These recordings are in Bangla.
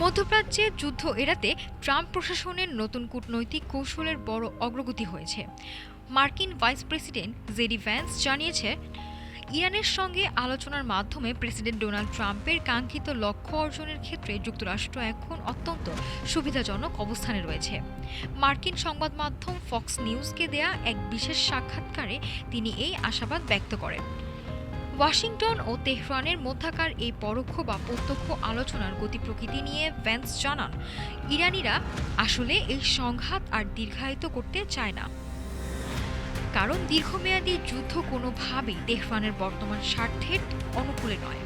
মধ্যপ্রাচ্যে যুদ্ধ এড়াতে ট্রাম্প প্রশাসনের নতুন কূটনৈতিক কৌশলের বড় অগ্রগতি হয়েছে। মার্কিন ভাইস প্রেসিডেন্ট জেডি ভ্যান্স জানিয়েছে, ইরানের সঙ্গে আলোচনার মাধ্যমে প্রেসিডেন্ট ডোনাল্ড ট্রাম্পের কাঙ্ক্ষিত লক্ষ্য অর্জনের ক্ষেত্রে যুক্তরাষ্ট্র এখন অত্যন্ত সুবিধাজনক অবস্থানে রয়েছে। মার্কিন সংবাদ মাধ্যম ফক্স নিউজকে দেয়া এক বিশেষ সাক্ষাৎকারে তিনি এই আশাবাদ ব্যক্ত করেন। ওয়াশিংটন ও তেহরানের মধ্যকার এই পরোক্ষ বা প্রত্যক্ষ আলোচনার গতি প্রকৃতি নিয়ে ভ্যান্স জানান, ইরানিরা আসলে এই সংঘাত আর দীর্ঘায়িত করতে চায় না, কারণ দীর্ঘমেয়াদী যুদ্ধ কোনোভাবেই তেহরানের বর্তমান স্বার্থের অনুকূলে নয়।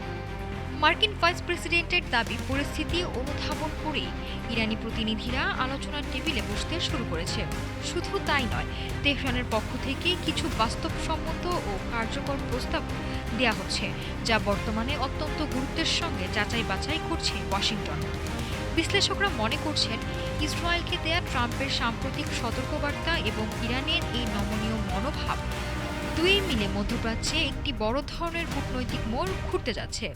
মার্কিন ভাইস প্রেসিডেন্টের দাবি, পরিস্থিতি অনুধাবন করেই ইরানি প্রতিনিধিরা আলোচনার টেবিলে বসতে শুরু করেছে। শুধু তাই নয়, তেহরানের পক্ষ থেকে কিছু বাস্তবসম্মত ও কার্যকর প্রস্তাব দেয়া হচ্ছে, যা বর্তমানে অত্যন্ত গুরুত্বের সঙ্গে যাচাই বাছাই করছে ওয়াশিংটন। বিশ্লেষকরা মনে করছেন, ইসরায়েলকে দেয়া ট্রাম্পের সাম্প্রতিক সতর্কবার্তা এবং ইরানের এই নমনীয় মনোভাব দুই মিলে মধ্যপ্রাচ্যে একটি বড় ধরনের কূটনৈতিক মোড় ঘুরতে যাচ্ছে।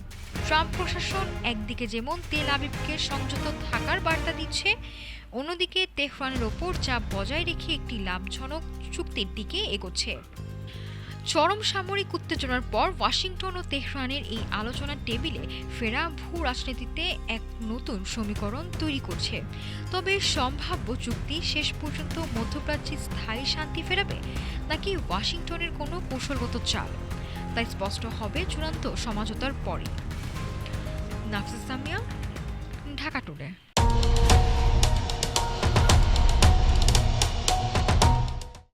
ট্রাম্প প্রশাসন একদিকে যেমন তেল আবিবকে সংযত থাকার বার্তা দিচ্ছে, অন্যদিকে তেহরানের ওপর চাপ বজায় রেখে একটি লাভজনক চুক্তির দিকে এগোচ্ছে। চরম সামরিক উত্তেজনার পর ওয়াশিংটন ও তেহরানের এই আলোচনার টেবিলে ফেরা ভূ রাজনীতিতে এক নতুন সমীকরণ তৈরি করছে। তবে সম্ভাব্য চুক্তি শেষ পর্যন্ত মধ্যপ্রাচ্যে স্থায়ী শান্তি ফেরাবে, নাকি ওয়াশিংটনের কোনো কৌশলগত চাল, তা স্পষ্ট হবে চূড়ান্ত সমঝোতার পরে। নাফিস সামিয়া, ঢাকা টুডে।